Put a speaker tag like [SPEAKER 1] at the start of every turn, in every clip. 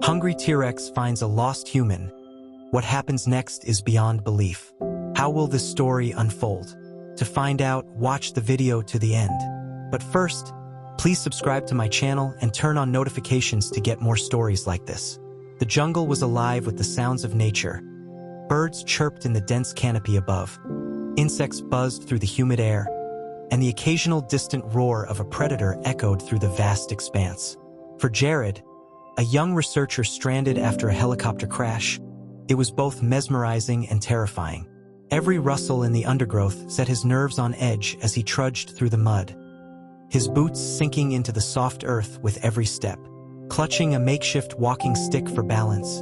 [SPEAKER 1] Hungry T-Rex finds a lost human. What happens next is beyond belief. How will this story unfold? To find out, watch the video to the end. But first, please subscribe to my channel and turn on notifications to get more stories like this. The jungle was alive with the sounds of nature. Birds chirped in the dense canopy above. Insects buzzed through the humid air, and the occasional distant roar of a predator echoed through the vast expanse. For Jared, a young researcher stranded after a helicopter crash, it was both mesmerizing and terrifying. Every rustle in the undergrowth set his nerves on edge as he trudged through the mud, his boots sinking into the soft earth with every step. Clutching a makeshift walking stick for balance,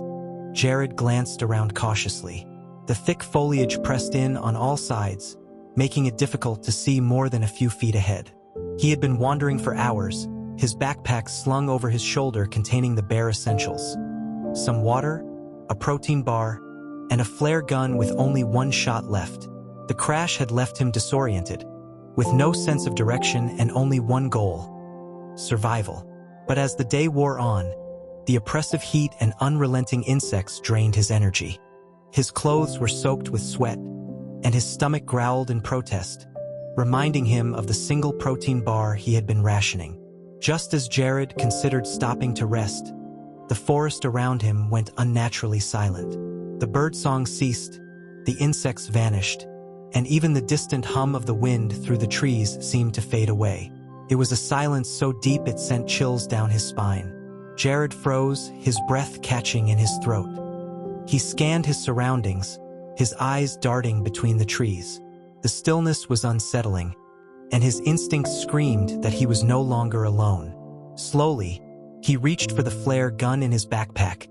[SPEAKER 1] Jared glanced around cautiously. The thick foliage pressed in on all sides, making it difficult to see more than a few feet ahead. He had been wandering for hours, his backpack slung over his shoulder containing the bare essentials: some water, a protein bar, and a flare gun with only one shot left. The crash had left him disoriented, with no sense of direction and only one goal: survival. But as the day wore on, the oppressive heat and unrelenting insects drained his energy. His clothes were soaked with sweat, and his stomach growled in protest, reminding him of the single protein bar he had been rationing. Just as Jared considered stopping to rest, the forest around him went unnaturally silent. The birdsong ceased, the insects vanished, and even the distant hum of the wind through the trees seemed to fade away. It was a silence so deep it sent chills down his spine. Jared froze, his breath catching in his throat. He scanned his surroundings, his eyes darting between the trees. The stillness was unsettling, and his instincts screamed that he was no longer alone. Slowly, he reached for the flare gun in his backpack,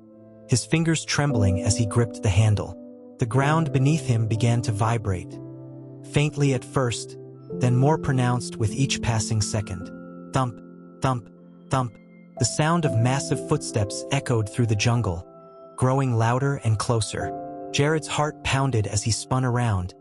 [SPEAKER 1] his fingers trembling as he gripped the handle. The ground beneath him began to vibrate, faintly at first, then more pronounced with each passing second. Thump, thump, thump. The sound of massive footsteps echoed through the jungle, growing louder and closer. Jared's heart pounded as he spun around,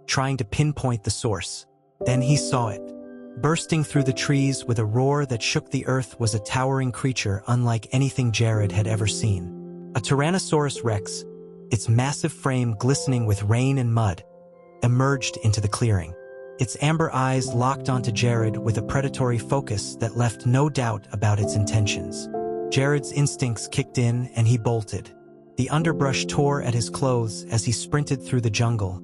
[SPEAKER 1] trying to pinpoint the source. Then he saw it. Bursting through the trees with a roar that shook the earth was a towering creature unlike anything Jared had ever seen. A Tyrannosaurus Rex, its massive frame glistening with rain and mud, emerged into the clearing. Its amber eyes locked onto Jared with a predatory focus that left no doubt about its intentions. Jared's instincts kicked in and he bolted. The underbrush tore at his clothes as he sprinted through the jungle,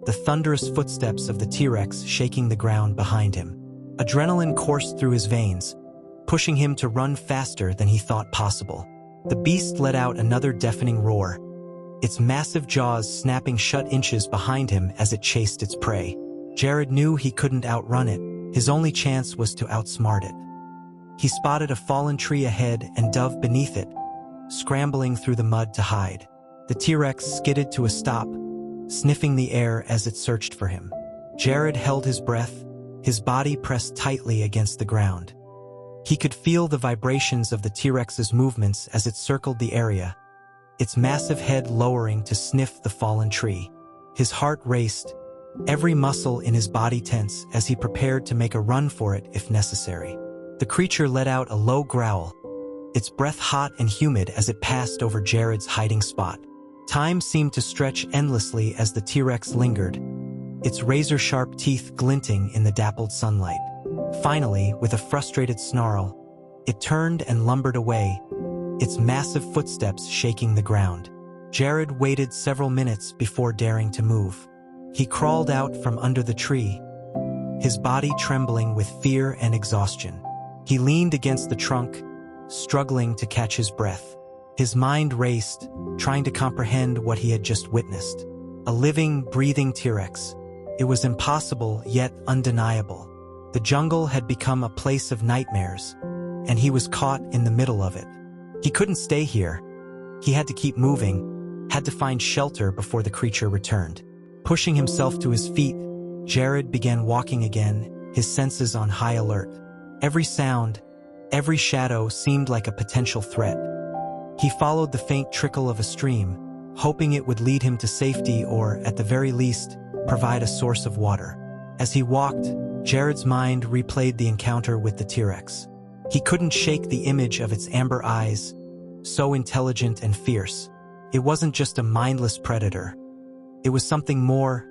[SPEAKER 1] the thunderous footsteps of the T-Rex shaking the ground behind him. Adrenaline coursed through his veins, pushing him to run faster than he thought possible. The beast let out another deafening roar, its massive jaws snapping shut inches behind him as it chased its prey. Jared knew he couldn't outrun it. His only chance was to outsmart it. He spotted a fallen tree ahead and dove beneath it, scrambling through the mud to hide. The T-Rex skidded to a stop, sniffing the air as it searched for him. Jared held his breath, his body pressed tightly against the ground. He could feel the vibrations of the T-Rex's movements as it circled the area, its massive head lowering to sniff the fallen tree. His heart raced, every muscle in his body tense as he prepared to make a run for it if necessary. The creature let out a low growl, its breath hot and humid as it passed over Jared's hiding spot. Time seemed to stretch endlessly as the T-Rex lingered, its razor-sharp teeth glinting in the dappled sunlight. Finally, with a frustrated snarl, it turned and lumbered away, its massive footsteps shaking the ground. Jared waited several minutes before daring to move. He crawled out from under the tree, his body trembling with fear and exhaustion. He leaned against the trunk, struggling to catch his breath. His mind raced, trying to comprehend what he had just witnessed. A living, breathing T-Rex. It was impossible, yet undeniable. The jungle had become a place of nightmares, and he was caught in the middle of it. He couldn't stay here. He had to keep moving, had to find shelter before the creature returned. Pushing himself to his feet, Jared began walking again, his senses on high alert. Every sound, every shadow seemed like a potential threat. He followed the faint trickle of a stream, hoping it would lead him to safety or, at the very least, provide a source of water. As he walked, Jared's mind replayed the encounter with the T-Rex. He couldn't shake the image of its amber eyes, so intelligent and fierce. It wasn't just a mindless predator. It was something more,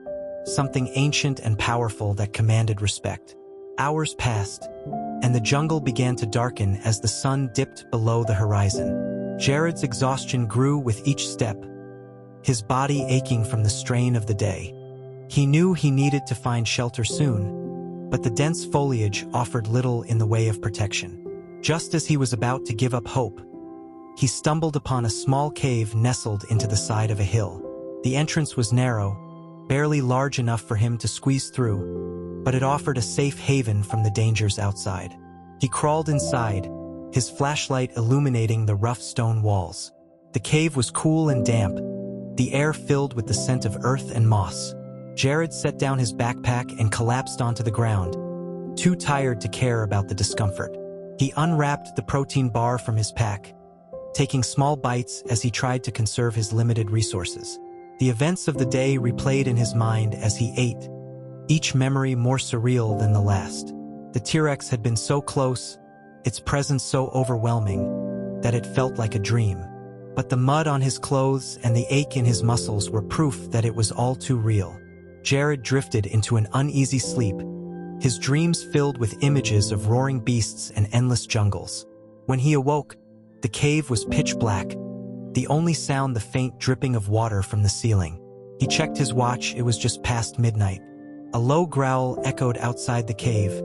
[SPEAKER 1] something ancient and powerful that commanded respect. Hours passed, and the jungle began to darken as the sun dipped below the horizon. Jared's exhaustion grew with each step, his body aching from the strain of the day. He knew he needed to find shelter soon, but the dense foliage offered little in the way of protection. Just as he was about to give up hope, he stumbled upon a small cave nestled into the side of a hill. The entrance was narrow, barely large enough for him to squeeze through, but it offered a safe haven from the dangers outside. He crawled inside, his flashlight illuminating the rough stone walls. The cave was cool and damp, the air filled with the scent of earth and moss. Jared set down his backpack and collapsed onto the ground, too tired to care about the discomfort. He unwrapped the protein bar from his pack, taking small bites as he tried to conserve his limited resources. The events of the day replayed in his mind as he ate, each memory more surreal than the last. The T-Rex had been so close, its presence so overwhelming, that it felt like a dream. But the mud on his clothes and the ache in his muscles were proof that it was all too real. Jared drifted into an uneasy sleep, his dreams filled with images of roaring beasts and endless jungles. When he awoke, the cave was pitch black, the only sound the faint dripping of water from the ceiling. He checked his watch, it was just past midnight. A low growl echoed outside the cave,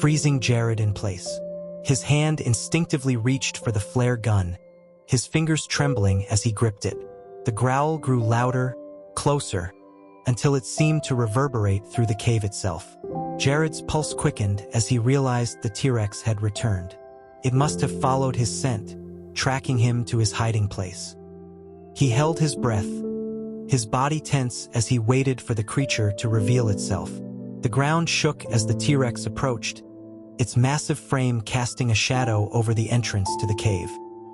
[SPEAKER 1] freezing Jared in place. His hand instinctively reached for the flare gun, his fingers trembling as he gripped it. The growl grew louder, closer, until it seemed to reverberate through the cave itself. Jared's pulse quickened as he realized the T-Rex had returned. It must have followed his scent, tracking him to his hiding place. He held his breath, his body tense as he waited for the creature to reveal itself. The ground shook as the T-Rex approached, its massive frame casting a shadow over the entrance to the cave.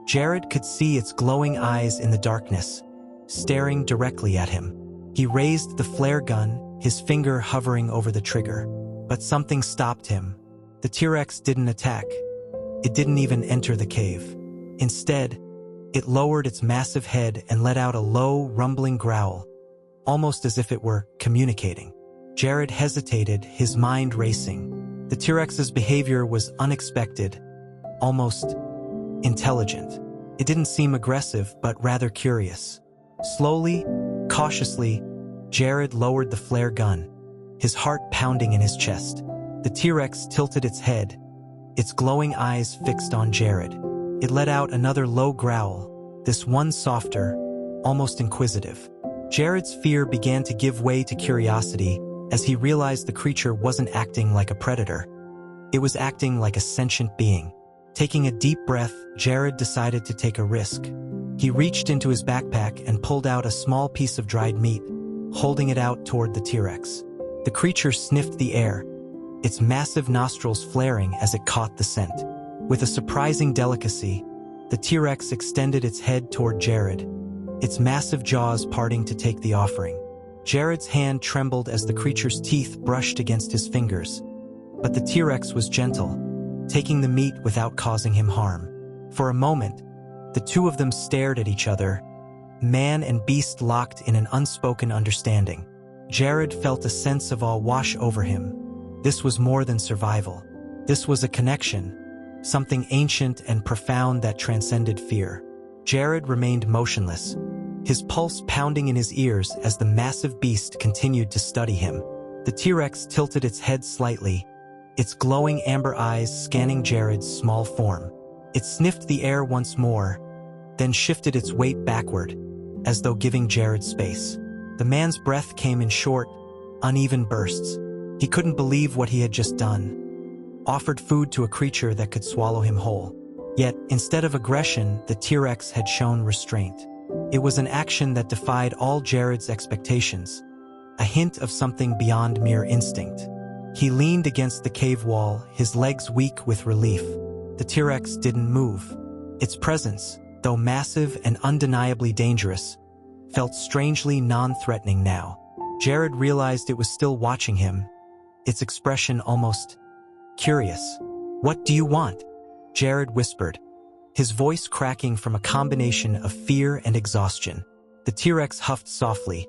[SPEAKER 1] Jared could see its glowing eyes in the darkness, staring directly at him. He raised the flare gun, his finger hovering over the trigger. But something stopped him. The T-Rex didn't attack. It didn't even enter the cave. Instead, it lowered its massive head and let out a low, rumbling growl, almost as if it were communicating. Jared hesitated, his mind racing. The T-Rex's behavior was unexpected, almost intelligent. It didn't seem aggressive, but rather curious. Slowly, cautiously, Jared lowered the flare gun, his heart pounding in his chest. The T-Rex tilted its head, its glowing eyes fixed on Jared. It let out another low growl, this one softer, almost inquisitive. Jared's fear began to give way to curiosity as he realized the creature wasn't acting like a predator. It was acting like a sentient being. Taking a deep breath, Jared decided to take a risk. He reached into his backpack and pulled out a small piece of dried meat, holding it out toward the T-Rex. The creature sniffed the air, its massive nostrils flaring as it caught the scent. With a surprising delicacy, the T-Rex extended its head toward Jared, its massive jaws parting to take the offering. Jared's hand trembled as the creature's teeth brushed against his fingers, but the T-Rex was gentle, taking the meat without causing him harm. For a moment, the two of them stared at each other, man and beast locked in an unspoken understanding. Jared felt a sense of awe wash over him. This was more than survival. This was a connection, something ancient and profound that transcended fear. Jared remained motionless, his pulse pounding in his ears as the massive beast continued to study him. The T-Rex tilted its head slightly, its glowing amber eyes scanning Jared's small form. It sniffed the air once more, then shifted its weight backward, as though giving Jared space. The man's breath came in short, uneven bursts. He couldn't believe what he had just done. Offered food to a creature that could swallow him whole. Yet, instead of aggression, the T-Rex had shown restraint. It was an action that defied all Jared's expectations, a hint of something beyond mere instinct. He leaned against the cave wall, his legs weak with relief. The T-Rex didn't move. Its presence, though massive and undeniably dangerous, felt strangely non-threatening now. Jared realized it was still watching him, its expression almost curious. "What do you want?" Jared whispered, his voice cracking from a combination of fear and exhaustion. The T-Rex huffed softly,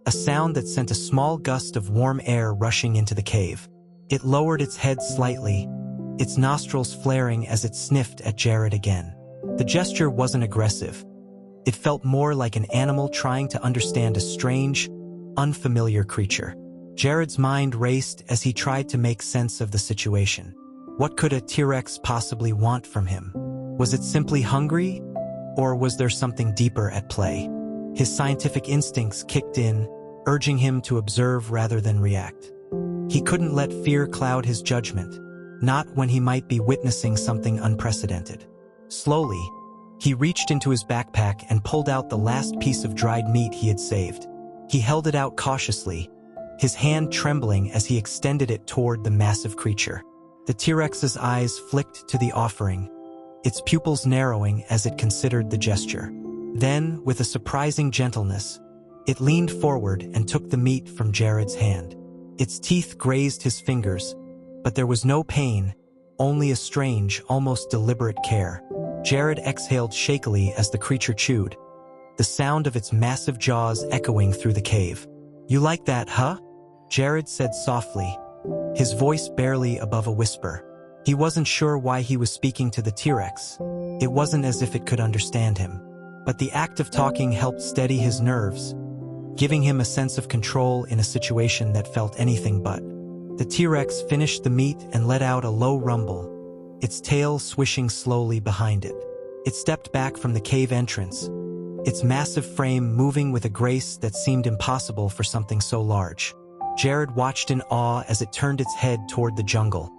[SPEAKER 1] a sound that sent a small gust of warm air rushing into the cave. It lowered its head slightly, its nostrils flaring as it sniffed at Jared again. The gesture wasn't aggressive. It felt more like an animal trying to understand a strange, unfamiliar creature. Jared's mind raced as he tried to make sense of the situation. What could a T-Rex possibly want from him? Was it simply hungry, or was there something deeper at play? His scientific instincts kicked in, urging him to observe rather than react. He couldn't let fear cloud his judgment, not when he might be witnessing something unprecedented. Slowly, he reached into his backpack and pulled out the last piece of dried meat he had saved. He held it out cautiously, his hand trembling as he extended it toward the massive creature. The T-Rex's eyes flicked to the offering, its pupils narrowing as it considered the gesture. Then, with a surprising gentleness, it leaned forward and took the meat from Jared's hand. Its teeth grazed his fingers, but there was no pain, only a strange, almost deliberate care. Jared exhaled shakily as the creature chewed, the sound of its massive jaws echoing through the cave. "You like that, huh?" Jared said softly, his voice barely above a whisper. He wasn't sure why he was speaking to the T-Rex. It wasn't as if it could understand him. But the act of talking helped steady his nerves, giving him a sense of control in a situation that felt anything but. The T-Rex finished the meat and let out a low rumble, its tail swishing slowly behind it. It stepped back from the cave entrance, its massive frame moving with a grace that seemed impossible for something so large. Jared watched in awe as it turned its head toward the jungle,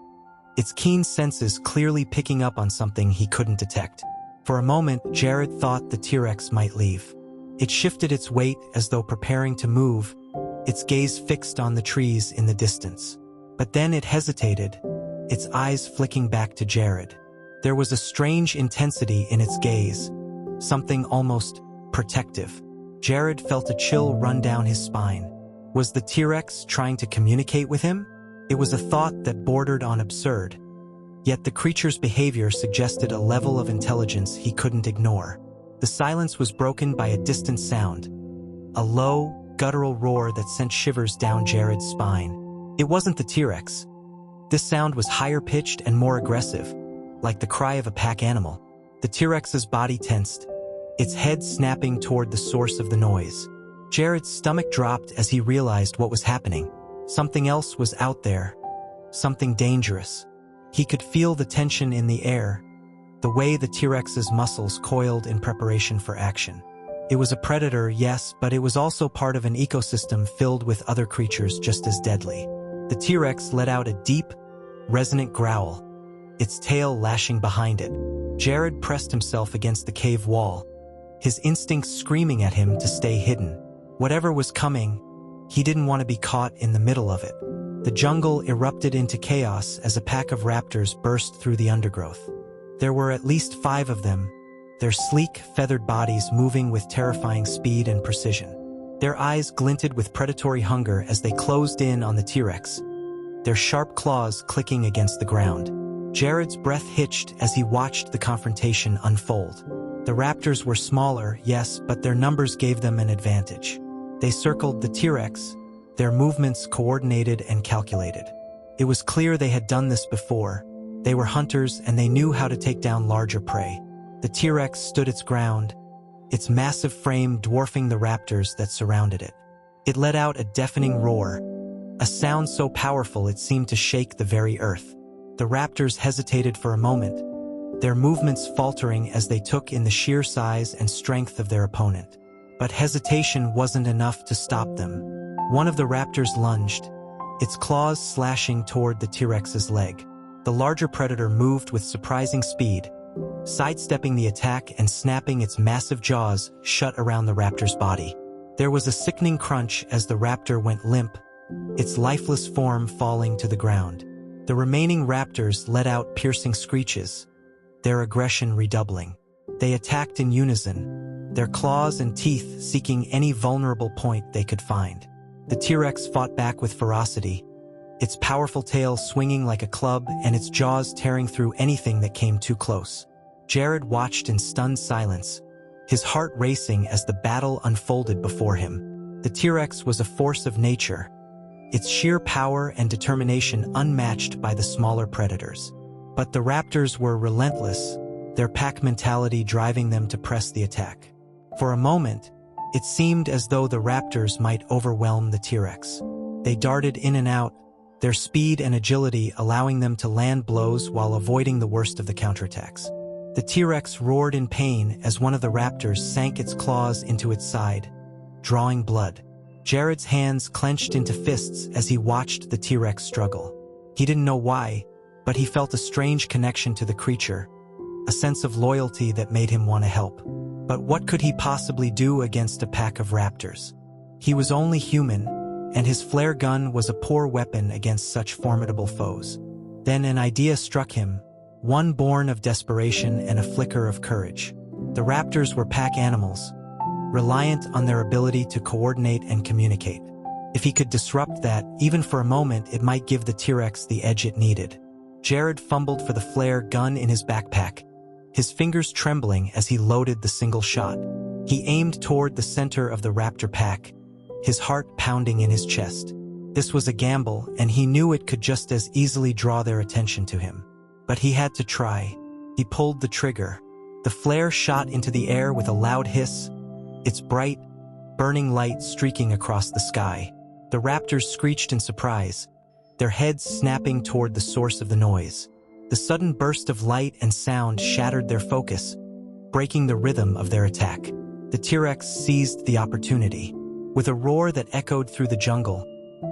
[SPEAKER 1] its keen senses clearly picking up on something he couldn't detect. For a moment, Jared thought the T-Rex might leave. It shifted its weight as though preparing to move, its gaze fixed on the trees in the distance. But then it hesitated, its eyes flicking back to Jared. There was a strange intensity in its gaze, something almost protective. Jared felt a chill run down his spine. Was the T-Rex trying to communicate with him? It was a thought that bordered on absurd. Yet the creature's behavior suggested a level of intelligence he couldn't ignore. The silence was broken by a distant sound, a low, guttural roar that sent shivers down Jared's spine. It wasn't the T-Rex. This sound was higher-pitched and more aggressive, like the cry of a pack animal. The T-Rex's body tensed, its head snapping toward the source of the noise. Jared's stomach dropped as he realized what was happening. Something else was out there, something dangerous. He could feel the tension in the air, the way the T-Rex's muscles coiled in preparation for action. It was a predator, yes, but it was also part of an ecosystem filled with other creatures just as deadly. The T-Rex let out a deep, resonant growl, its tail lashing behind it. Jared pressed himself against the cave wall, his instincts screaming at him to stay hidden. Whatever was coming, he didn't want to be caught in the middle of it. The jungle erupted into chaos as a pack of raptors burst through the undergrowth. There were at least 5 of them, their sleek, feathered bodies moving with terrifying speed and precision. Their eyes glinted with predatory hunger as they closed in on the T-Rex, their sharp claws clicking against the ground. Jared's breath hitched as he watched the confrontation unfold. The raptors were smaller, yes, but their numbers gave them an advantage. They circled the T-Rex, their movements coordinated and calculated. It was clear they had done this before. They were hunters and they knew how to take down larger prey. The T-Rex stood its ground, its massive frame dwarfing the raptors that surrounded it. It let out a deafening roar, a sound so powerful it seemed to shake the very earth. The raptors hesitated for a moment, their movements faltering as they took in the sheer size and strength of their opponent. But hesitation wasn't enough to stop them. One of the raptors lunged, its claws slashing toward the T-Rex's leg. The larger predator moved with surprising speed, sidestepping the attack and snapping its massive jaws shut around the raptor's body. There was a sickening crunch as the raptor went limp, its lifeless form falling to the ground. The remaining raptors let out piercing screeches, their aggression redoubling. They attacked in unison, their claws and teeth seeking any vulnerable point they could find. The T-Rex fought back with ferocity, its powerful tail swinging like a club and its jaws tearing through anything that came too close. Jared watched in stunned silence, his heart racing as the battle unfolded before him. The T-Rex was a force of nature, its sheer power and determination unmatched by the smaller predators. But the raptors were relentless, their pack mentality driving them to press the attack. For a moment, it seemed as though the raptors might overwhelm the T-Rex. They darted in and out, their speed and agility allowing them to land blows while avoiding the worst of the counterattacks. The T-Rex roared in pain as one of the raptors sank its claws into its side, drawing blood. Jared's hands clenched into fists as he watched the T-Rex struggle. He didn't know why, but he felt a strange connection to the creature, a sense of loyalty that made him want to help. But what could he possibly do against a pack of raptors? He was only human, and his flare gun was a poor weapon against such formidable foes. Then an idea struck him, one born of desperation and a flicker of courage. The raptors were pack animals, reliant on their ability to coordinate and communicate. If he could disrupt that, even for a moment, it might give the T-Rex the edge it needed. Jared fumbled for the flare gun in his backpack, his fingers trembling as he loaded the single shot. He aimed toward the center of the raptor pack, his heart pounding in his chest. This was a gamble, and he knew it could just as easily draw their attention to him. But he had to try. He pulled the trigger. The flare shot into the air with a loud hiss, its bright, burning light streaking across the sky. The raptors screeched in surprise, their heads snapping toward the source of the noise. The sudden burst of light and sound shattered their focus, breaking the rhythm of their attack. The T-Rex seized the opportunity. With a roar that echoed through the jungle,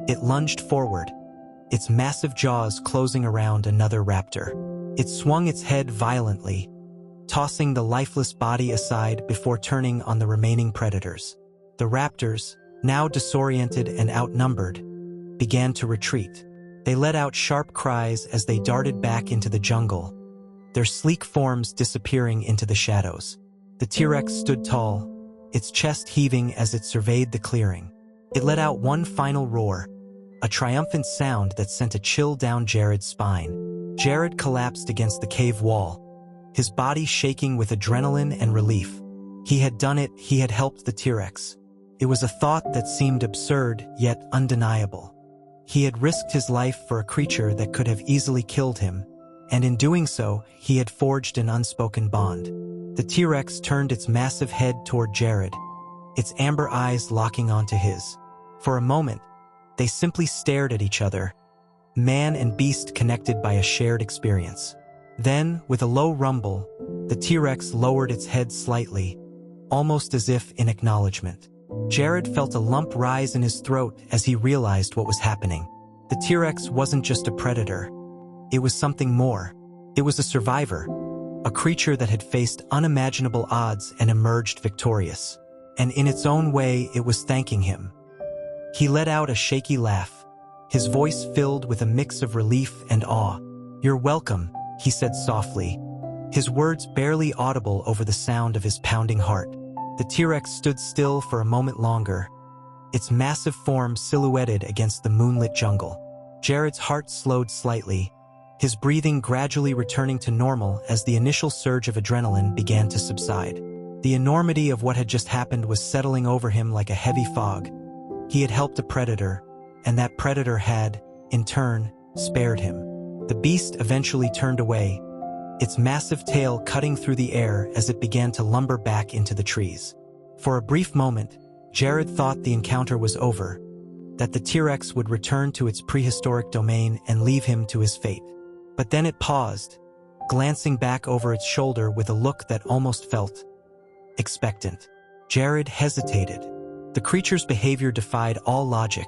[SPEAKER 1] it lunged forward, its massive jaws closing around another raptor. It swung its head violently, tossing the lifeless body aside before turning on the remaining predators. The raptors, now disoriented and outnumbered, began to retreat. They let out sharp cries as they darted back into the jungle, their sleek forms disappearing into the shadows. The T-Rex stood tall, its chest heaving as it surveyed the clearing. It let out one final roar, a triumphant sound that sent a chill down Jared's spine. Jared collapsed against the cave wall, his body shaking with adrenaline and relief. He had done it, he had helped the T-Rex. It was a thought that seemed absurd, yet undeniable. He had risked his life for a creature that could have easily killed him, and in doing so, he had forged an unspoken bond. The T-Rex turned its massive head toward Jared, its amber eyes locking onto his. For a moment, they simply stared at each other, man and beast connected by a shared experience. Then, with a low rumble, the T-Rex lowered its head slightly, almost as if in acknowledgement. Jared felt a lump rise in his throat as he realized what was happening. The T-Rex wasn't just a predator. It was something more. It was a survivor, a creature that had faced unimaginable odds and emerged victorious. And in its own way, it was thanking him. He let out a shaky laugh, his voice filled with a mix of relief and awe. "You're welcome," he said softly, his words barely audible over the sound of his pounding heart. The T-Rex stood still for a moment longer, its massive form silhouetted against the moonlit jungle. Jared's heart slowed slightly, his breathing gradually returning to normal as the initial surge of adrenaline began to subside. The enormity of what had just happened was settling over him like a heavy fog. He had helped a predator, and that predator had, in turn, spared him. The beast eventually turned away, its massive tail cutting through the air as it began to lumber back into the trees. For a brief moment, Jared thought the encounter was over, that the T-Rex would return to its prehistoric domain and leave him to his fate. But then it paused, glancing back over its shoulder with a look that almost felt expectant. Jared hesitated. The creature's behavior defied all logic,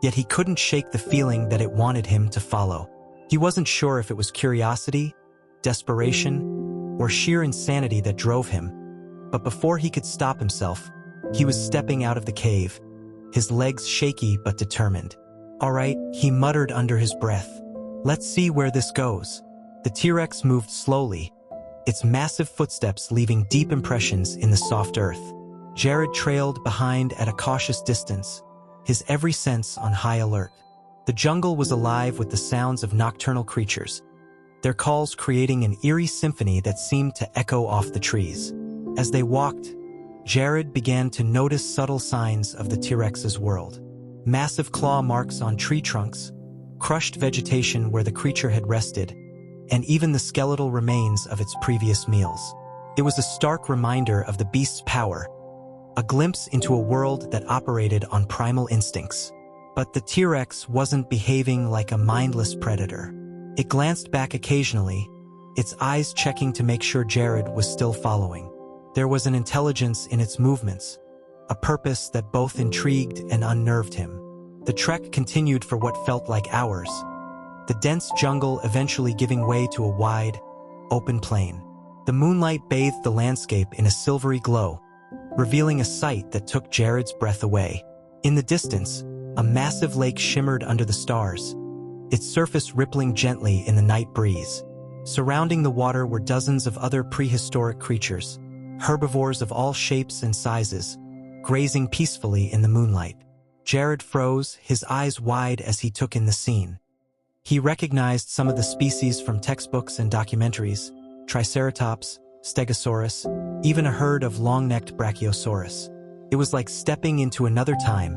[SPEAKER 1] yet he couldn't shake the feeling that it wanted him to follow. He wasn't sure if it was curiosity, desperation, or sheer insanity that drove him. But before he could stop himself, he was stepping out of the cave, his legs shaky but determined. "All right," he muttered under his breath. "Let's see where this goes." The T-Rex moved slowly, its massive footsteps leaving deep impressions in the soft earth. Jared trailed behind at a cautious distance, his every sense on high alert. The jungle was alive with the sounds of nocturnal creatures, their calls creating an eerie symphony that seemed to echo off the trees. As they walked, Jared began to notice subtle signs of the T-Rex's world. Massive claw marks on tree trunks, crushed vegetation where the creature had rested, and even the skeletal remains of its previous meals. It was a stark reminder of the beast's power, a glimpse into a world that operated on primal instincts. But the T-Rex wasn't behaving like a mindless predator. It glanced back occasionally, its eyes checking to make sure Jared was still following. There was an intelligence in its movements, a purpose that both intrigued and unnerved him. The trek continued for what felt like hours, the dense jungle eventually giving way to a wide, open plain. The moonlight bathed the landscape in a silvery glow, revealing a sight that took Jared's breath away. In the distance, a massive lake shimmered under the stars, its surface rippling gently in the night breeze. Surrounding the water were dozens of other prehistoric creatures, herbivores of all shapes and sizes, grazing peacefully in the moonlight. Jared froze, his eyes wide as he took in the scene. He recognized some of the species from textbooks and documentaries: Triceratops, Stegosaurus, even a herd of long-necked Brachiosaurus. It was like stepping into another time,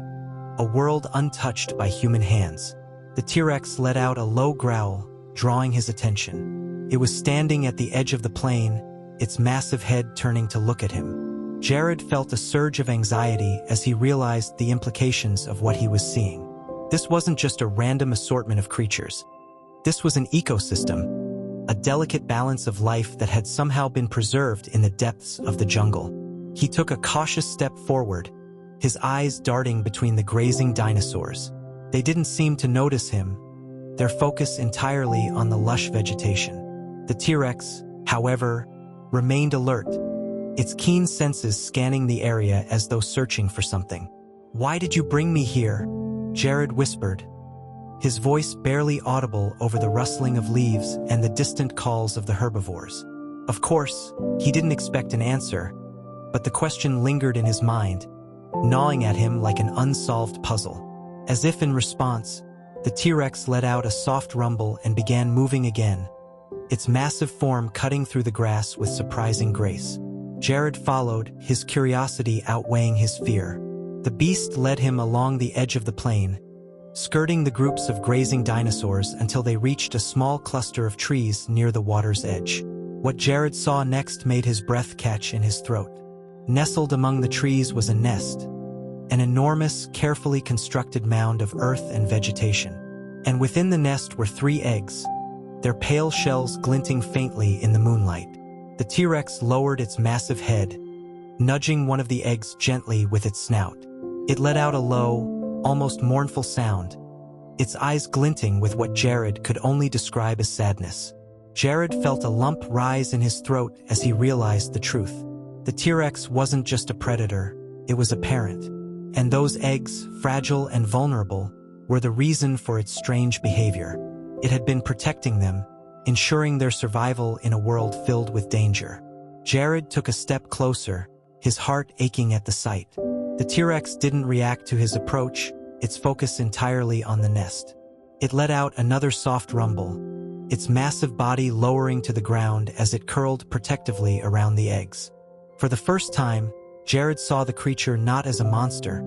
[SPEAKER 1] a world untouched by human hands. The T-Rex let out a low growl, drawing his attention. It was standing at the edge of the plain, its massive head turning to look at him. Jared felt a surge of anxiety as he realized the implications of what he was seeing. This wasn't just a random assortment of creatures. This was an ecosystem, a delicate balance of life that had somehow been preserved in the depths of the jungle. He took a cautious step forward, his eyes darting between the grazing dinosaurs. They didn't seem to notice him, their focus entirely on the lush vegetation. The T-Rex, however, remained alert, its keen senses scanning the area as though searching for something. "Why did you bring me here?" Jared whispered, his voice barely audible over the rustling of leaves and the distant calls of the herbivores. Of course, he didn't expect an answer, but the question lingered in his mind, gnawing at him like an unsolved puzzle. As if in response, the T-Rex let out a soft rumble and began moving again, its massive form cutting through the grass with surprising grace. Jared followed, his curiosity outweighing his fear. The beast led him along the edge of the plain, skirting the groups of grazing dinosaurs until they reached a small cluster of trees near the water's edge. What Jared saw next made his breath catch in his throat. Nestled among the trees was a nest, an enormous, carefully constructed mound of earth and vegetation. And within the nest were 3 eggs, their pale shells glinting faintly in the moonlight. The T-Rex lowered its massive head, nudging one of the eggs gently with its snout. It let out a low, almost mournful sound, its eyes glinting with what Jared could only describe as sadness. Jared felt a lump rise in his throat as he realized the truth. The T-Rex wasn't just a predator, it was a parent. And those eggs, fragile and vulnerable, were the reason for its strange behavior. It had been protecting them, ensuring their survival in a world filled with danger. Jared took a step closer, his heart aching at the sight. The T-Rex didn't react to his approach, its focus entirely on the nest. It let out another soft rumble, its massive body lowering to the ground as it curled protectively around the eggs. For the first time, Jared saw the creature not as a monster,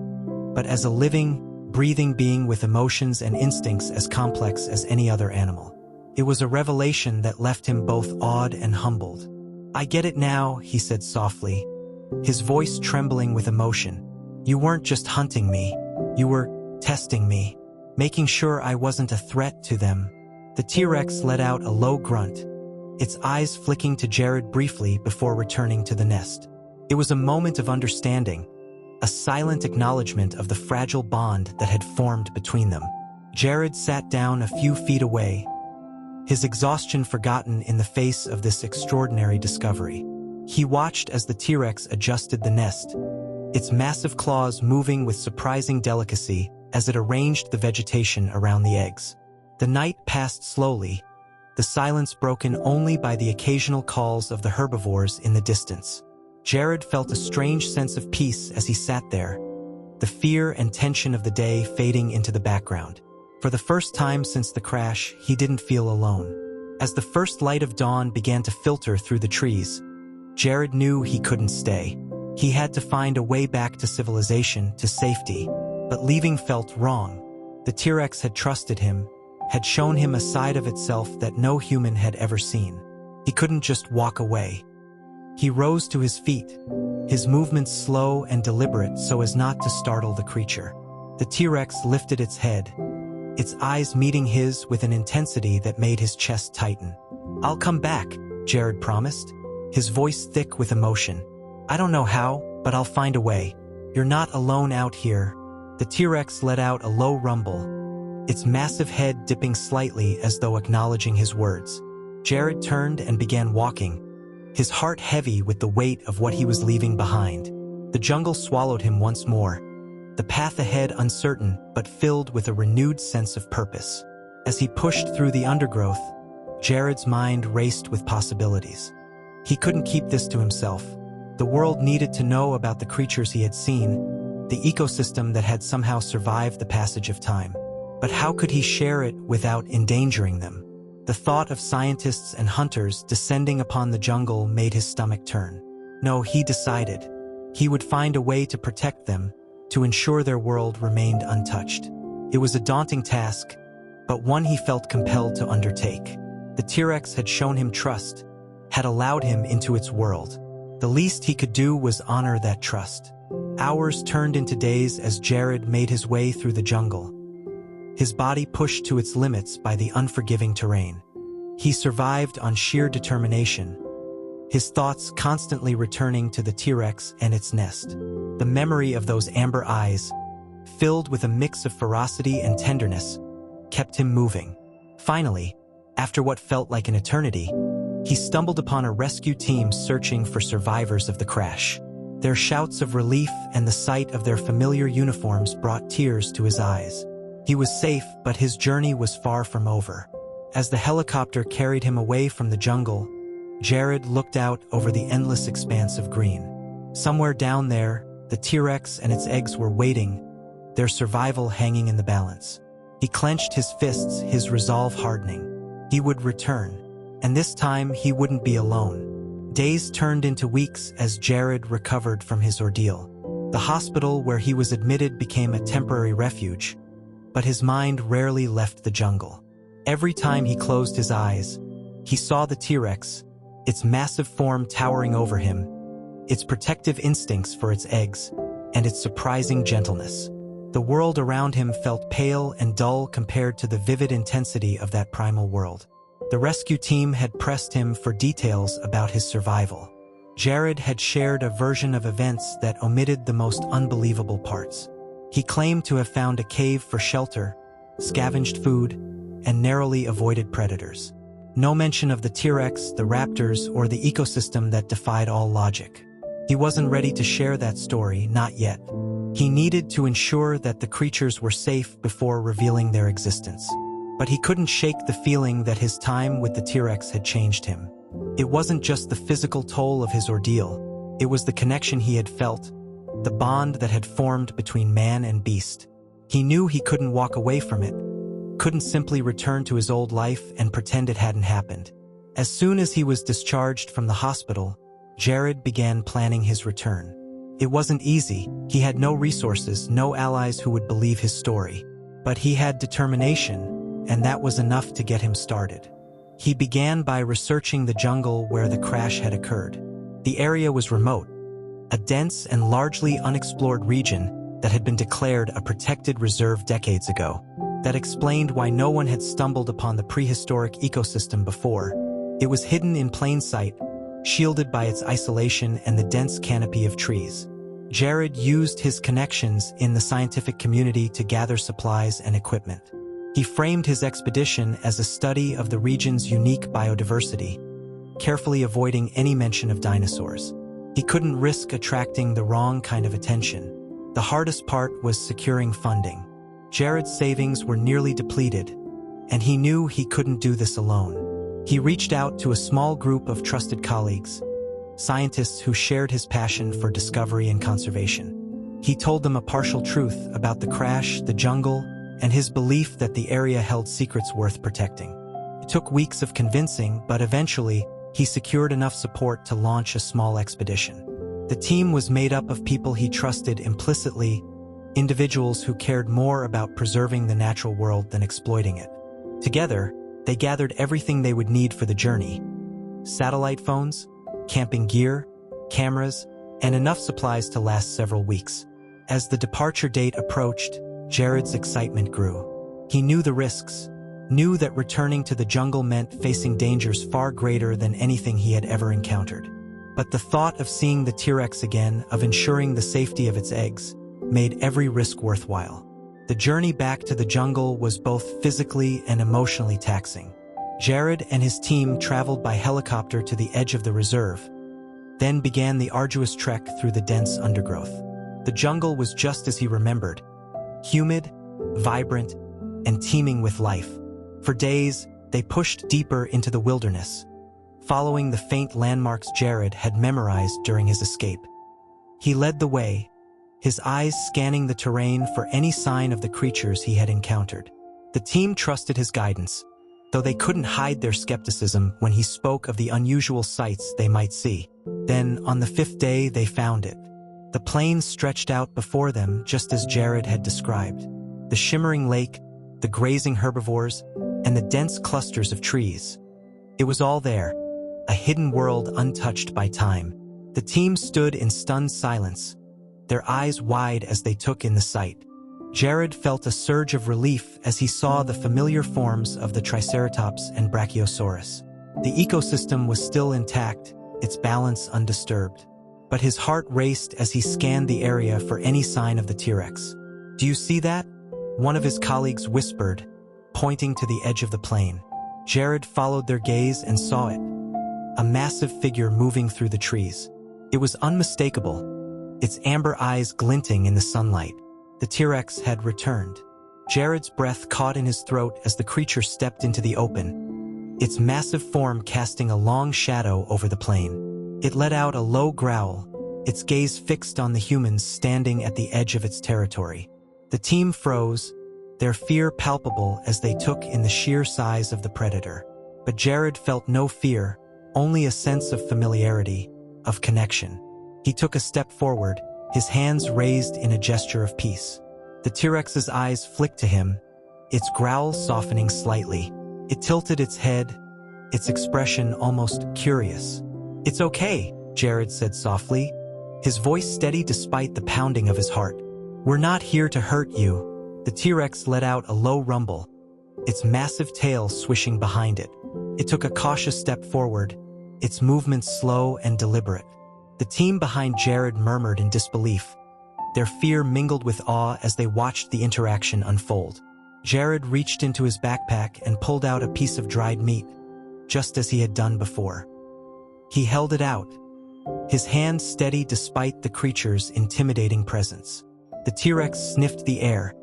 [SPEAKER 1] but as a living, breathing being with emotions and instincts as complex as any other animal. It was a revelation that left him both awed and humbled. "I get it now," he said softly, his voice trembling with emotion. "You weren't just hunting me, you were testing me, making sure I wasn't a threat to them." The T-Rex let out a low grunt, its eyes flicking to Jared briefly before returning to the nest. It was a moment of understanding, a silent acknowledgement of the fragile bond that had formed between them. Jared sat down a few feet away, his exhaustion forgotten in the face of this extraordinary discovery. He watched as the T-Rex adjusted the nest, its massive claws moving with surprising delicacy as it arranged the vegetation around the eggs. The night passed slowly, the silence broken only by the occasional calls of the herbivores in the distance. Jared felt a strange sense of peace as he sat there, the fear and tension of the day fading into the background. For the first time since the crash, he didn't feel alone. As the first light of dawn began to filter through the trees, Jared knew he couldn't stay. He had to find a way back to civilization, to safety. But leaving felt wrong. The T-Rex had trusted him, had shown him a side of itself that no human had ever seen. He couldn't just walk away. He rose to his feet, his movements slow and deliberate so as not to startle the creature. The T-Rex lifted its head, its eyes meeting his with an intensity that made his chest tighten. "I'll come back," Jared promised, his voice thick with emotion. "I don't know how, but I'll find a way. You're not alone out here." The T-Rex let out a low rumble, its massive head dipping slightly as though acknowledging his words. Jared turned and began walking, his heart heavy with the weight of what he was leaving behind. The jungle swallowed him once more, the path ahead uncertain but filled with a renewed sense of purpose. As he pushed through the undergrowth, Jared's mind raced with possibilities. He couldn't keep this to himself. The world needed to know about the creatures he had seen, the ecosystem that had somehow survived the passage of time. But how could he share it without endangering them? The thought of scientists and hunters descending upon the jungle made his stomach turn. No, he decided. He would find a way to protect them, to ensure their world remained untouched. It was a daunting task, but one he felt compelled to undertake. The T-Rex had shown him trust, had allowed him into its world. The least he could do was honor that trust. Hours turned into days as Jared made his way through the jungle, his body pushed to its limits by the unforgiving terrain. He survived on sheer determination, his thoughts constantly returning to the T-Rex and its nest. The memory of those amber eyes, filled with a mix of ferocity and tenderness, kept him moving. Finally, after what felt like an eternity, he stumbled upon a rescue team searching for survivors of the crash. Their shouts of relief and the sight of their familiar uniforms brought tears to his eyes. He was safe, but his journey was far from over. As the helicopter carried him away from the jungle, Jared looked out over the endless expanse of green. Somewhere down there, the T-Rex and its eggs were waiting, their survival hanging in the balance. He clenched his fists, his resolve hardening. He would return, and this time he wouldn't be alone. Days turned into weeks as Jared recovered from his ordeal. The hospital where he was admitted became a temporary refuge, but his mind rarely left the jungle. Every time he closed his eyes, he saw the T-Rex, its massive form towering over him, its protective instincts for its eggs, and its surprising gentleness. The world around him felt pale and dull compared to the vivid intensity of that primal world. The rescue team had pressed him for details about his survival. Jared had shared a version of events that omitted the most unbelievable parts. He claimed to have found a cave for shelter, scavenged food, and narrowly avoided predators. No mention of the T-Rex, the raptors, or the ecosystem that defied all logic. He wasn't ready to share that story, not yet. He needed to ensure that the creatures were safe before revealing their existence. But he couldn't shake the feeling that his time with the T-Rex had changed him. It wasn't just the physical toll of his ordeal, it was the connection he had felt, the bond that had formed between man and beast. He knew he couldn't walk away from it, couldn't simply return to his old life and pretend it hadn't happened. As soon as he was discharged from the hospital, Jared began planning his return. It wasn't easy. He had no resources, no allies who would believe his story. But he had determination, and that was enough to get him started. He began by researching the jungle where the crash had occurred. The area was remote, a dense and largely unexplored region that had been declared a protected reserve decades ago. That explained why no one had stumbled upon the prehistoric ecosystem before. It was hidden in plain sight, shielded by its isolation and the dense canopy of trees. Jared used his connections in the scientific community to gather supplies and equipment. He framed his expedition as a study of the region's unique biodiversity, carefully avoiding any mention of dinosaurs. He couldn't risk attracting the wrong kind of attention. The hardest part was securing funding. Jared's savings were nearly depleted, and he knew he couldn't do this alone. He reached out to a small group of trusted colleagues, scientists who shared his passion for discovery and conservation. He told them a partial truth about the crash, the jungle, and his belief that the area held secrets worth protecting. It took weeks of convincing, but eventually, he secured enough support to launch a small expedition. The team was made up of people he trusted implicitly, individuals who cared more about preserving the natural world than exploiting it. Together, they gathered everything they would need for the journey: satellite phones, camping gear, cameras, and enough supplies to last several weeks. As the departure date approached, Jared's excitement grew. He knew the risks, knew that returning to the jungle meant facing dangers far greater than anything he had ever encountered. But the thought of seeing the T-Rex again, of ensuring the safety of its eggs, made every risk worthwhile. The journey back to the jungle was both physically and emotionally taxing. Jared and his team traveled by helicopter to the edge of the reserve, then began the arduous trek through the dense undergrowth. The jungle was just as he remembered: humid, vibrant, and teeming with life. For days, they pushed deeper into the wilderness, following the faint landmarks Jared had memorized during his escape. He led the way, his eyes scanning the terrain for any sign of the creatures he had encountered. The team trusted his guidance, though they couldn't hide their skepticism when he spoke of the unusual sights they might see. Then, on the 5th day, they found it. The plains stretched out before them just as Jared had described. The shimmering lake, the grazing herbivores, and the dense clusters of trees. It was all there, a hidden world untouched by time. The team stood in stunned silence, their eyes wide as they took in the sight. Jared felt a surge of relief as he saw the familiar forms of the Triceratops and Brachiosaurus. The ecosystem was still intact, its balance undisturbed. But his heart raced as he scanned the area for any sign of the T-Rex. "Do you see that?" one of his colleagues whispered, pointing to the edge of the plain. Jared followed their gaze and saw it, a massive figure moving through the trees. It was unmistakable, its amber eyes glinting in the sunlight. The T-Rex had returned. Jared's breath caught in his throat as the creature stepped into the open, its massive form casting a long shadow over the plain. It let out a low growl, its gaze fixed on the humans standing at the edge of its territory. The team froze, their fear palpable as they took in the sheer size of the predator. But Jared felt no fear, only a sense of familiarity, of connection. He took a step forward, his hands raised in a gesture of peace. The T-Rex's eyes flicked to him, its growl softening slightly. It tilted its head, its expression almost curious. "It's okay," Jared said softly, his voice steady despite the pounding of his heart. "We're not here to hurt you." The T-Rex let out a low rumble, its massive tail swishing behind it. It took a cautious step forward, its movements slow and deliberate. The team behind Jared murmured in disbelief, their fear mingled with awe as they watched the interaction unfold. Jared reached into his backpack and pulled out a piece of dried meat, just as he had done before. He held it out, his hand steady despite the creature's intimidating presence. The T-Rex sniffed the air,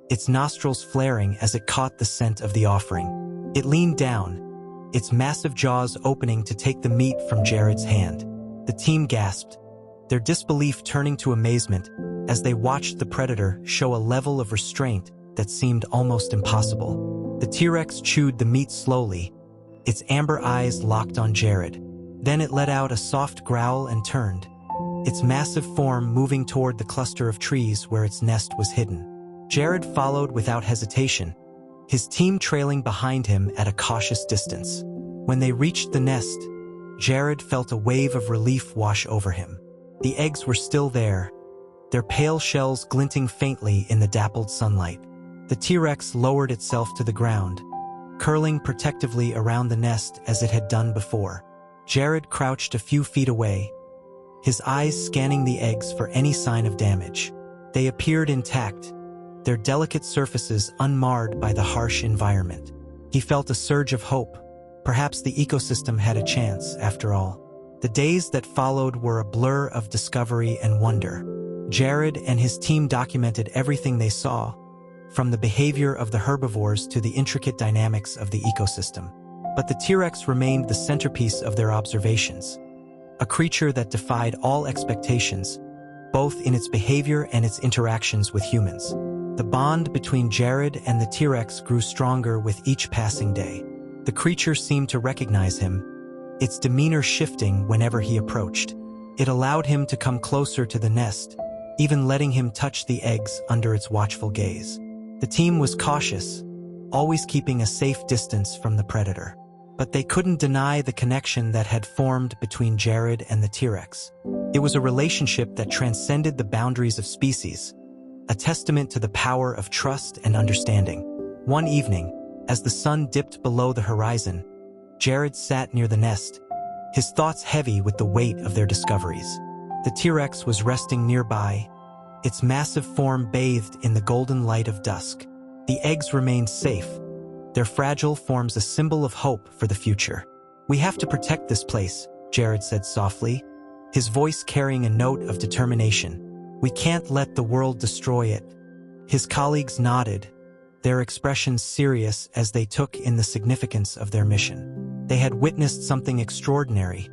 [SPEAKER 1] its nostrils flaring as it caught the scent of the offering. It leaned down, its massive jaws opening to take the meat from Jared's hand. The team gasped, their disbelief turning to amazement as they watched the predator show a level of restraint that seemed almost impossible. The T-Rex chewed the meat slowly, its amber eyes locked on Jared. Then it let out a soft growl and turned, its massive form moving toward the cluster of trees where its nest was hidden. Jared followed without hesitation, his team trailing behind him at a cautious distance. When they reached the nest, Jared felt a wave of relief wash over him. The eggs were still there, their pale shells glinting faintly in the dappled sunlight. The T-Rex lowered itself to the ground, curling protectively around the nest as it had done before. Jared crouched a few feet away, his eyes scanning the eggs for any sign of damage. They appeared intact, their delicate surfaces unmarred by the harsh environment. He felt a surge of hope. Perhaps the ecosystem had a chance, after all. The days that followed were a blur of discovery and wonder. Jared and his team documented everything they saw, from the behavior of the herbivores to the intricate dynamics of the ecosystem. But the T-Rex remained the centerpiece of their observations, a creature that defied all expectations, both in its behavior and its interactions with humans. The bond between Jared and the T-Rex grew stronger with each passing day. The creature seemed to recognize him, its demeanor shifting whenever he approached. It allowed him to come closer to the nest, even letting him touch the eggs under its watchful gaze. The team was cautious, always keeping a safe distance from the predator. But they couldn't deny the connection that had formed between Jared and the T-Rex. It was a relationship that transcended the boundaries of species, a testament to the power of trust and understanding. One evening, as the sun dipped below the horizon, Jared sat near the nest, his thoughts heavy with the weight of their discoveries. The T-Rex was resting nearby, its massive form bathed in the golden light of dusk. The eggs remained safe, their fragile forms a symbol of hope for the future. "We have to protect this place," Jared said softly, his voice carrying a note of determination. "We can't let the world destroy it." His colleagues nodded, their expressions serious as they took in the significance of their mission. They had witnessed something extraordinary,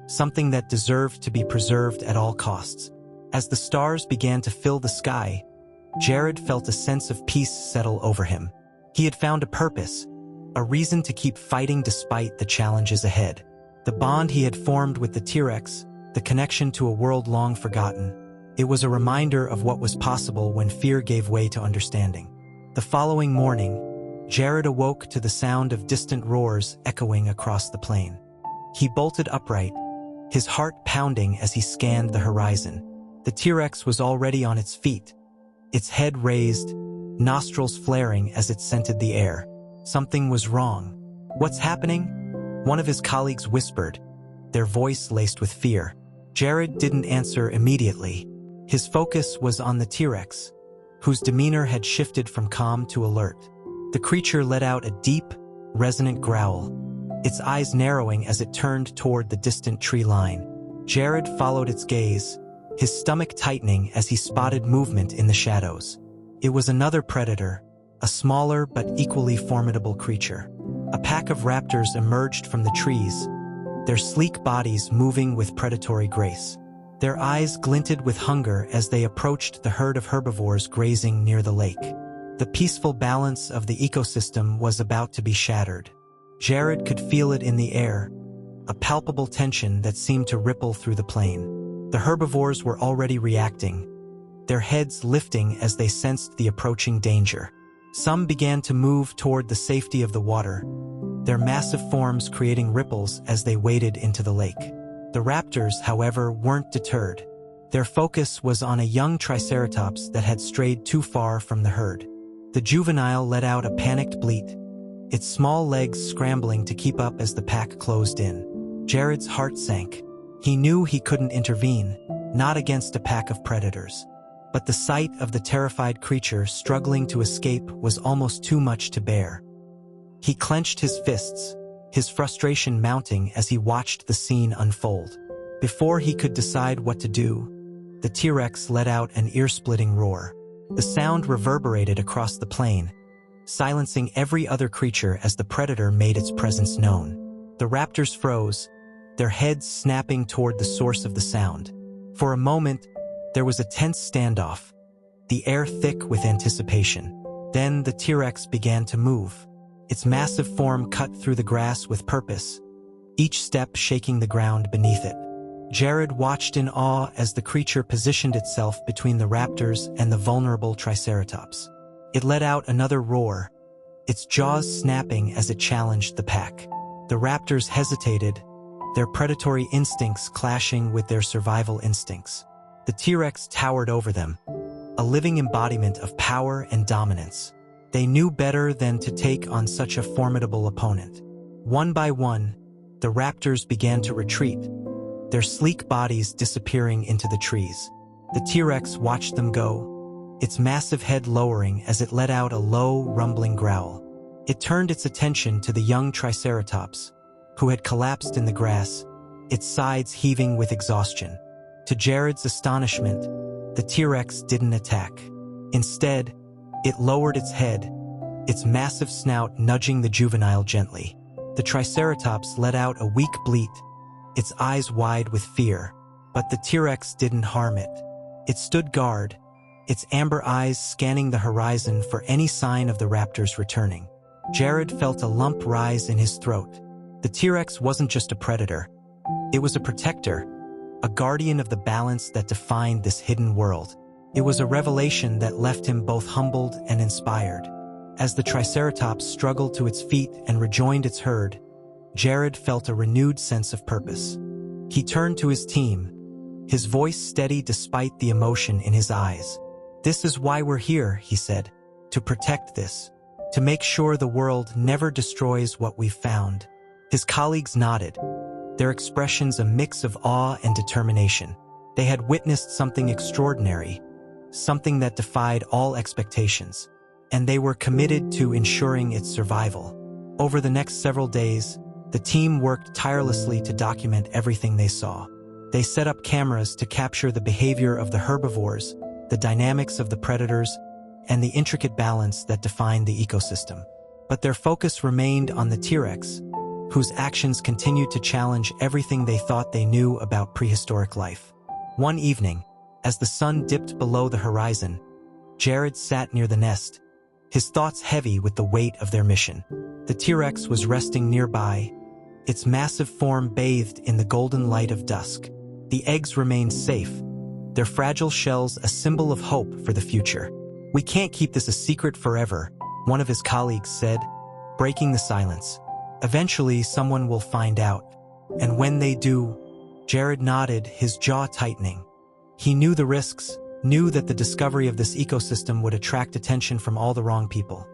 [SPEAKER 1] something that deserved to be preserved at all costs. As the stars began to fill the sky, Jared felt a sense of peace settle over him. He had found a purpose, a reason to keep fighting despite the challenges ahead. The bond he had formed with the T-Rex, the connection to a world long forgotten, it was a reminder of what was possible when fear gave way to understanding. The following morning, Jared awoke to the sound of distant roars echoing across the plain. He bolted upright, his heart pounding as he scanned the horizon. The T-Rex was already on its feet, its head raised, nostrils flaring as it scented the air. Something was wrong. "What's happening?" one of his colleagues whispered, their voice laced with fear. Jared didn't answer immediately. His focus was on the T-Rex, whose demeanor had shifted from calm to alert. The creature let out a deep, resonant growl, its eyes narrowing as it turned toward the distant tree line. Jared followed its gaze, his stomach tightening as he spotted movement in the shadows. It was another predator, a smaller but equally formidable creature. A pack of raptors emerged from the trees, their sleek bodies moving with predatory grace. Their eyes glinted with hunger as they approached the herd of herbivores grazing near the lake. The peaceful balance of the ecosystem was about to be shattered. Jared could feel it in the air, a palpable tension that seemed to ripple through the plain. The herbivores were already reacting, their heads lifting as they sensed the approaching danger. Some began to move toward the safety of the water, their massive forms creating ripples as they waded into the lake. The raptors, however, weren't deterred. Their focus was on a young triceratops that had strayed too far from the herd. The juvenile let out a panicked bleat, its small legs scrambling to keep up as the pack closed in. Jared's heart sank. He knew he couldn't intervene, not against a pack of predators. But the sight of the terrified creature struggling to escape was almost too much to bear. He clenched his fists, his frustration mounting as he watched the scene unfold. Before he could decide what to do, the T-Rex let out an ear-splitting roar. The sound reverberated across the plain, silencing every other creature as the predator made its presence known. The raptors froze, their heads snapping toward the source of the sound. For a moment, there was a tense standoff, the air thick with anticipation. Then the T-Rex began to move, its massive form cut through the grass with purpose, each step shaking the ground beneath it. Jared watched in awe as the creature positioned itself between the raptors and the vulnerable triceratops. It let out another roar, its jaws snapping as it challenged the pack. The raptors hesitated, their predatory instincts clashing with their survival instincts. The T-Rex towered over them, a living embodiment of power and dominance. They knew better than to take on such a formidable opponent. One by one, the raptors began to retreat, their sleek bodies disappearing into the trees. The T-Rex watched them go, its massive head lowering as it let out a low, rumbling growl. It turned its attention to the young triceratops, who had collapsed in the grass, its sides heaving with exhaustion. To Jared's astonishment, the T-Rex didn't attack. Instead, it lowered its head, its massive snout nudging the juvenile gently. The Triceratops let out a weak bleat, its eyes wide with fear, but the T-Rex didn't harm it. It stood guard, its amber eyes scanning the horizon for any sign of the raptors returning. Jared felt a lump rise in his throat. The T-Rex wasn't just a predator. It was a protector, a guardian of the balance that defined this hidden world. It was a revelation that left him both humbled and inspired. As the Triceratops struggled to its feet and rejoined its herd, Jared felt a renewed sense of purpose. He turned to his team, his voice steady despite the emotion in his eyes. "This is why we're here," he said, "to protect this, to make sure the world never destroys what we've found." His colleagues nodded, their expressions a mix of awe and determination. They had witnessed something extraordinary, something that defied all expectations, and they were committed to ensuring its survival. Over the next several days, the team worked tirelessly to document everything they saw. They set up cameras to capture the behavior of the herbivores, the dynamics of the predators, and the intricate balance that defined the ecosystem. But their focus remained on the T-Rex, whose actions continued to challenge everything they thought they knew about prehistoric life. One evening, as the sun dipped below the horizon, Jared sat near the nest, his thoughts heavy with the weight of their mission. The T-Rex was resting nearby, its massive form bathed in the golden light of dusk. The eggs remained safe, their fragile shells a symbol of hope for the future. "We can't keep this a secret forever," one of his colleagues said, breaking the silence. "Eventually, someone will find out. And when they do..." Jared nodded, his jaw tightening. He knew the risks, knew that the discovery of this ecosystem would attract attention from all the wrong people.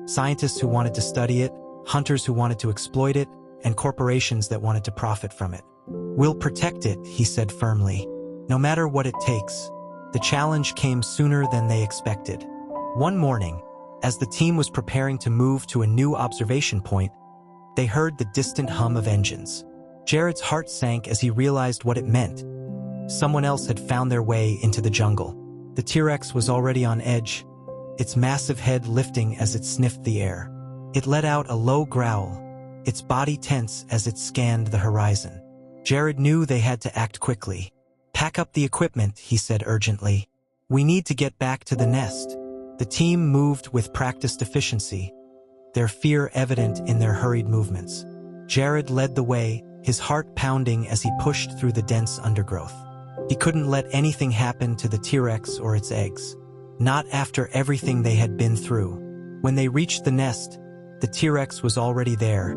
[SPEAKER 1] Scientists who wanted to study it, hunters who wanted to exploit it, and corporations that wanted to profit from it. "We'll protect it," he said firmly, "no matter what it takes." The challenge came sooner than they expected. One morning, as the team was preparing to move to a new observation point, they heard the distant hum of engines. Jared's heart sank as he realized what it meant. Someone else had found their way into the jungle. The T-Rex was already on edge, its massive head lifting as it sniffed the air. It let out a low growl, its body tense as it scanned the horizon. Jared knew they had to act quickly. "Pack up the equipment," he said urgently. "We need to get back to the nest." The team moved with practiced efficiency, their fear evident in their hurried movements. Jared led the way, his heart pounding as he pushed through the dense undergrowth. He couldn't let anything happen to the T-Rex or its eggs. Not after everything they had been through. When they reached the nest, the T-Rex was already there,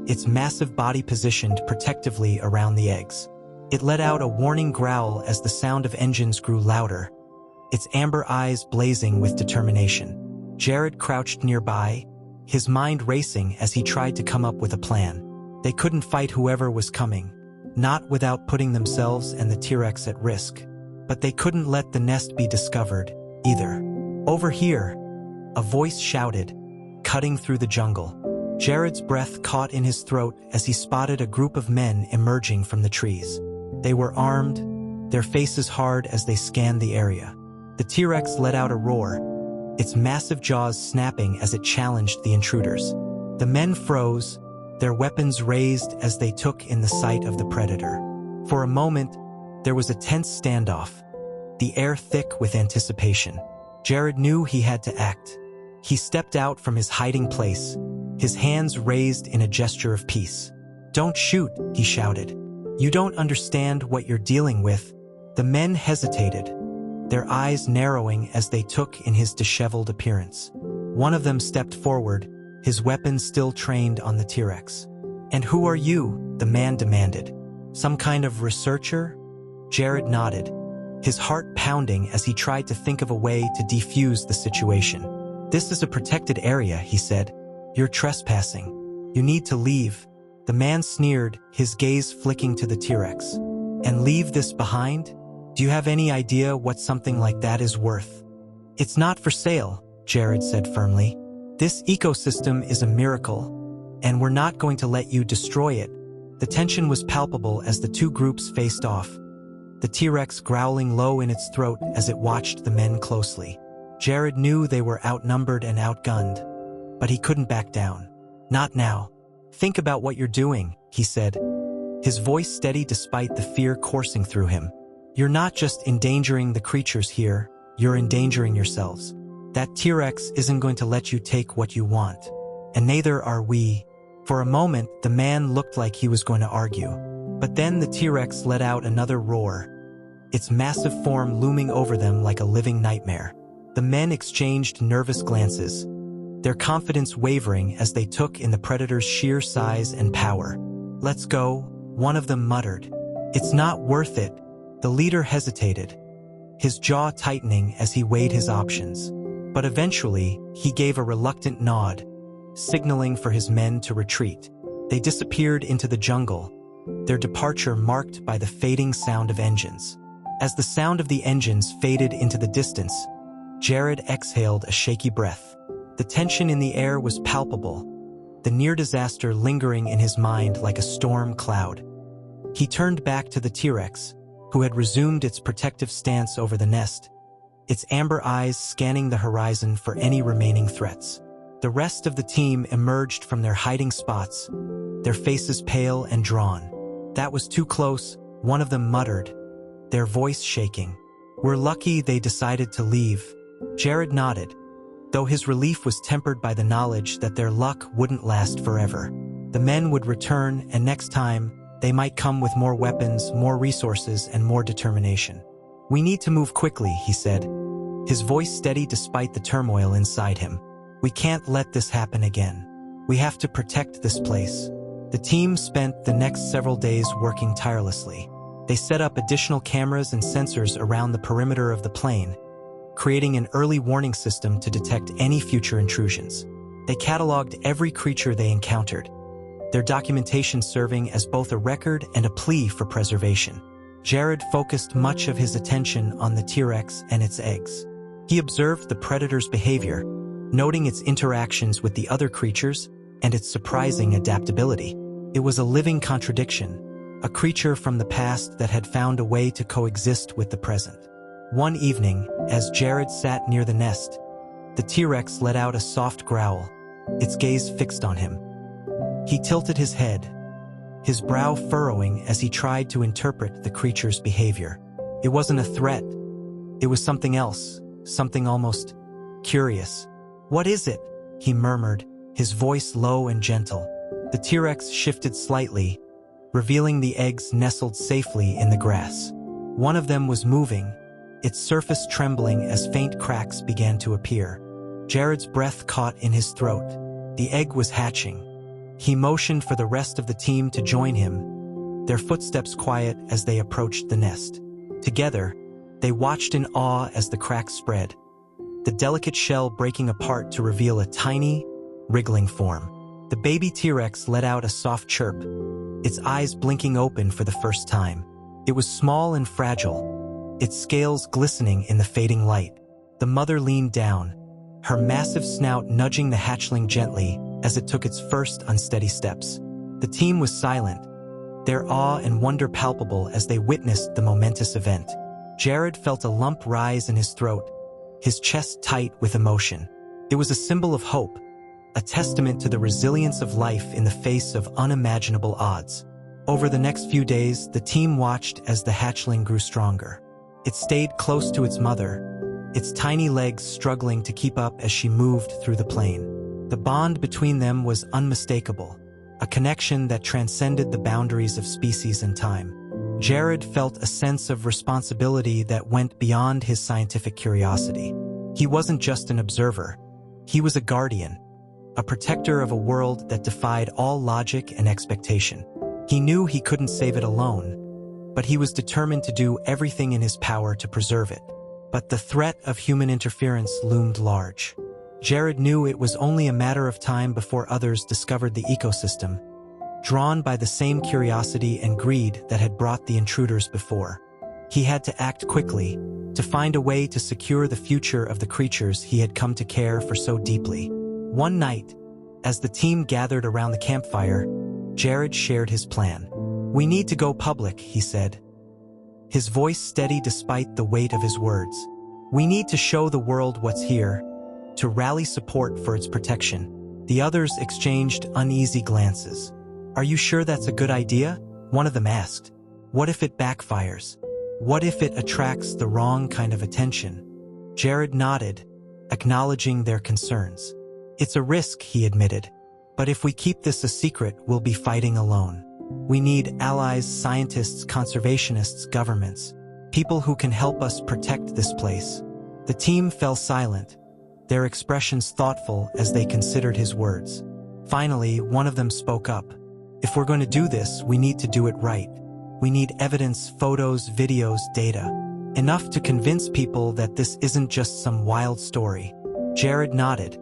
[SPEAKER 1] its massive body positioned protectively around the eggs. It let out a warning growl as the sound of engines grew louder, its amber eyes blazing with determination. Jared crouched nearby, his mind racing as he tried to come up with a plan. They couldn't fight whoever was coming, not without putting themselves and the T-Rex at risk. But they couldn't let the nest be discovered, either. "Over here," a voice shouted, cutting through the jungle. Jared's breath caught in his throat as he spotted a group of men emerging from the trees. They were armed, their faces hard as they scanned the area. The T-Rex let out a roar, its massive jaws snapping as it challenged the intruders. The men froze, their weapons raised as they took in the sight of the predator. For a moment, there was a tense standoff, the air thick with anticipation. Jared knew he had to act. He stepped out from his hiding place, his hands raised in a gesture of peace. "Don't shoot," he shouted. "You don't understand what you're dealing with." The men hesitated, their eyes narrowing as they took in his disheveled appearance. One of them stepped forward, his weapon still trained on the T-Rex. "And who are you?" the man demanded. "Some kind of researcher?" Jared nodded, his heart pounding as he tried to think of a way to defuse the situation. "This is a protected area," he said. "You're trespassing. You need to leave." The man sneered, his gaze flicking to the T-Rex. "And leave this behind? Do you have any idea what something like that is worth?" "It's not for sale," Jared said firmly. "This ecosystem is a miracle, and we're not going to let you destroy it." The tension was palpable as the two groups faced off, the T-Rex growling low in its throat as it watched the men closely. Jared knew they were outnumbered and outgunned, but he couldn't back down. "Not now. Think about what you're doing," he said, his voice steady despite the fear coursing through him. "You're not just endangering the creatures here, you're endangering yourselves. That T-Rex isn't going to let you take what you want." and neither are we. For a moment, the man looked like he was going to argue. But then the T-Rex let out another roar, its massive form looming over them like a living nightmare. The men exchanged nervous glances, their confidence wavering as they took in the predator's sheer size and power. "Let's go," one of them muttered. "It's not worth it." The leader hesitated, his jaw tightening as he weighed his options. But eventually, he gave a reluctant nod, signaling for his men to retreat. They disappeared into the jungle, their departure marked by the fading sound of engines. As the sound of the engines faded into the distance, Jared exhaled a shaky breath. The tension in the air was palpable, the near disaster lingering in his mind like a storm cloud. He turned back to the T-Rex, who had resumed its protective stance over the nest, its amber eyes scanning the horizon for any remaining threats. The rest of the team emerged from their hiding spots, their faces pale and drawn. "That was too close," one of them muttered, their voice shaking. "We're lucky they decided to leave." Jared nodded, though his relief was tempered by the knowledge that their luck wouldn't last forever. The men would return, and next time, they might come with more weapons, more resources, and more determination. "We need to move quickly," he said, his voice steady despite the turmoil inside him. "We can't let this happen again. We have to protect this place." The team spent the next several days working tirelessly. They set up additional cameras and sensors around the perimeter of the plane, creating an early warning system to detect any future intrusions. They cataloged every creature they encountered, their documentation serving as both a record and a plea for preservation. Jared focused much of his attention on the T-Rex and its eggs. He observed the predator's behavior, noting its interactions with the other creatures and its surprising adaptability. It was a living contradiction, a creature from the past that had found a way to coexist with the present. One evening, as Jared sat near the nest, the T-Rex let out a soft growl, its gaze fixed on him. He tilted his head, his brow furrowing as he tried to interpret the creature's behavior. It wasn't a threat. It was something else, something almost curious. "What is it?" he murmured, his voice low and gentle. The T-Rex shifted slightly, revealing the eggs nestled safely in the grass. One of them was moving, its surface trembling as faint cracks began to appear. Jared's breath caught in his throat. The egg was hatching. He motioned for the rest of the team to join him, their footsteps quiet as they approached the nest. Together, they watched in awe as the cracks spread, the delicate shell breaking apart to reveal a tiny, wriggling form. The baby T-Rex let out a soft chirp, its eyes blinking open for the first time. It was small and fragile, its scales glistening in the fading light. The mother leaned down, her massive snout nudging the hatchling gently as it took its first unsteady steps. The team was silent, their awe and wonder palpable as they witnessed the momentous event. Jared felt a lump rise in his throat, his chest tight with emotion. It was a symbol of hope, a testament to the resilience of life in the face of unimaginable odds. Over the next few days, the team watched as the hatchling grew stronger. It stayed close to its mother, its tiny legs struggling to keep up as she moved through the plane. The bond between them was unmistakable, a connection that transcended the boundaries of species and time. Jared felt a sense of responsibility that went beyond his scientific curiosity. He wasn't just an observer. He was a guardian, a protector of a world that defied all logic and expectation. He knew he couldn't save it alone, but he was determined to do everything in his power to preserve it. But the threat of human interference loomed large. Jared knew it was only a matter of time before others discovered the ecosystem, drawn by the same curiosity and greed that had brought the intruders before. He had to act quickly, to find a way to secure the future of the creatures he had come to care for so deeply. One night, as the team gathered around the campfire, Jared shared his plan. "We need to go public," he said, his voice steady despite the weight of his words. "We need to show the world what's here, to rally support for its protection." The others exchanged uneasy glances. "Are you sure that's a good idea?" one of them asked. "What if it backfires? What if it attracts the wrong kind of attention?" Jared nodded, acknowledging their concerns. "It's a risk," he admitted, But if we keep this a secret, we'll be fighting alone. We need allies, scientists, conservationists, governments, people who can help us protect this place." The team fell silent, their expressions thoughtful as they considered his words. Finally, one of them spoke up. "If we're going to do this, we need to do it right. We need evidence, photos, videos, data. Enough to convince people that this isn't just some wild story." Jared nodded,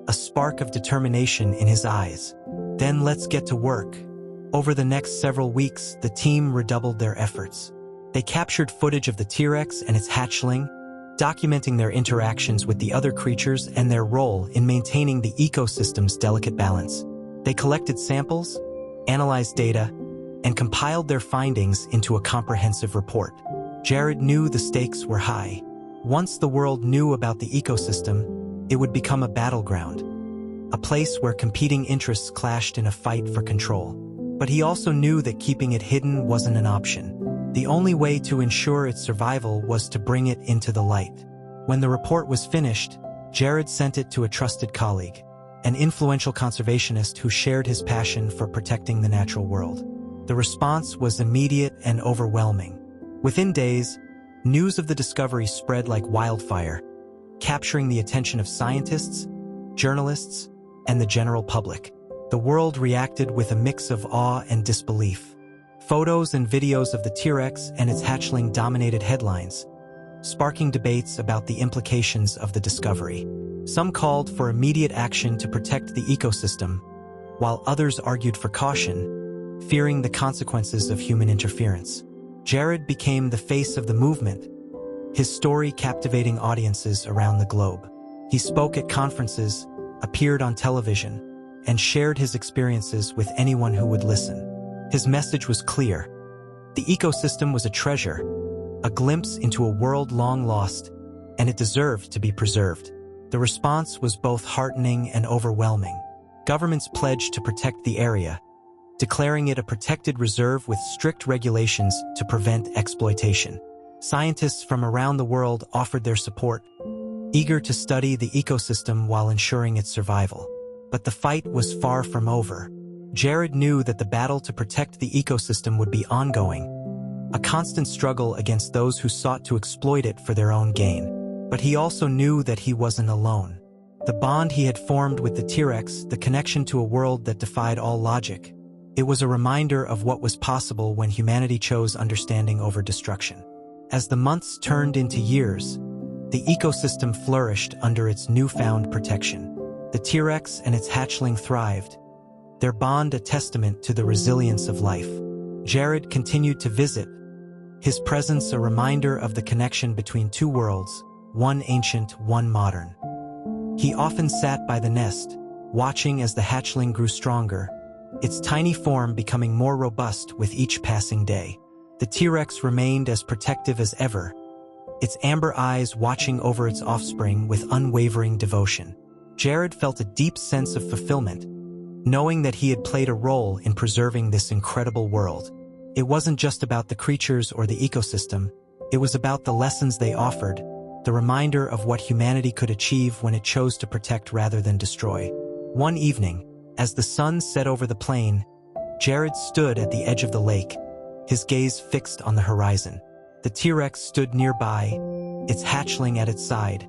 [SPEAKER 1] a spark of determination in his eyes. "Then let's get to work." Over the next several weeks, the team redoubled their efforts. They captured footage of the T-Rex and its hatchling, documenting their interactions with the other creatures and their role in maintaining the ecosystem's delicate balance. They collected samples, analyzed data, and compiled their findings into a comprehensive report. Jared knew the stakes were high. Once the world knew about the ecosystem, it would become a battleground, a place where competing interests clashed in a fight for control. But he also knew that keeping it hidden wasn't an option. The only way to ensure its survival was to bring it into the light. When the report was finished, Jared sent it to a trusted colleague, an influential conservationist who shared his passion for protecting the natural world. The response was immediate and overwhelming. Within days, news of the discovery spread like wildfire, capturing the attention of scientists, journalists, and the general public. The world reacted with a mix of awe and disbelief. Photos and videos of the T-Rex and its hatchling dominated headlines, sparking debates about the implications of the discovery. Some called for immediate action to protect the ecosystem, while others argued for caution, fearing the consequences of human interference. Jared became the face of the movement, his story captivating audiences around the globe. He spoke at conferences, appeared on television, and shared his experiences with anyone who would listen. His message was clear. The ecosystem was a treasure, a glimpse into a world long lost, and it deserved to be preserved. The response was both heartening and overwhelming. Governments pledged to protect the area, declaring it a protected reserve with strict regulations to prevent exploitation. Scientists from around the world offered their support, eager to study the ecosystem while ensuring its survival. But the fight was far from over. Jared knew that the battle to protect the ecosystem would be ongoing, a constant struggle against those who sought to exploit it for their own gain. But he also knew that he wasn't alone. The bond he had formed with the T-Rex, the connection to a world that defied all logic, it was a reminder of what was possible when humanity chose understanding over destruction. As the months turned into years, the ecosystem flourished under its newfound protection. The T-Rex and its hatchling thrived, their bond a testament to the resilience of life. Jared continued to visit, his presence a reminder of the connection between two worlds, one ancient, one modern. He often sat by the nest, watching as the hatchling grew stronger, its tiny form becoming more robust with each passing day. The T-Rex remained as protective as ever, its amber eyes watching over its offspring with unwavering devotion. Jared felt a deep sense of fulfillment, knowing that he had played a role in preserving this incredible world. It wasn't just about the creatures or the ecosystem, it was about the lessons they offered, the reminder of what humanity could achieve when it chose to protect rather than destroy. One evening, as the sun set over the plain, Jared stood at the edge of the lake, his gaze fixed on the horizon. The T-Rex stood nearby, its hatchling at its side,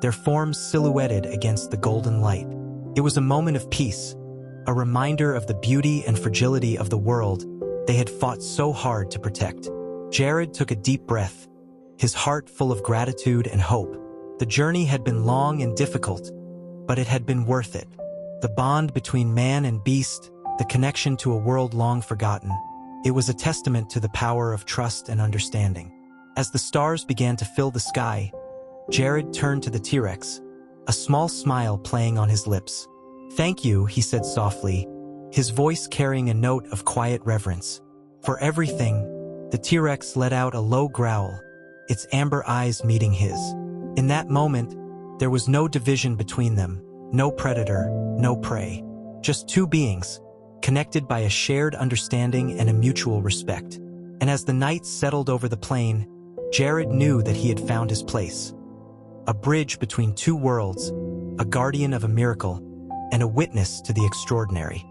[SPEAKER 1] their forms silhouetted against the golden light. It was a moment of peace, a reminder of the beauty and fragility of the world they had fought so hard to protect. Jared took a deep breath, his heart full of gratitude and hope. The journey had been long and difficult, but it had been worth it. The bond between man and beast, the connection to a world long forgotten, it was a testament to the power of trust and understanding. As the stars began to fill the sky, Jared turned to the T-Rex, a small smile playing on his lips. "Thank you," he said softly, his voice carrying a note of quiet reverence. "For everything." The T-Rex let out a low growl, its amber eyes meeting his. In that moment, there was no division between them, no predator, no prey. Just two beings, connected by a shared understanding and a mutual respect. And as the night settled over the plain, Jared knew that he had found his place. A bridge between two worlds, a guardian of a miracle, and a witness to the extraordinary.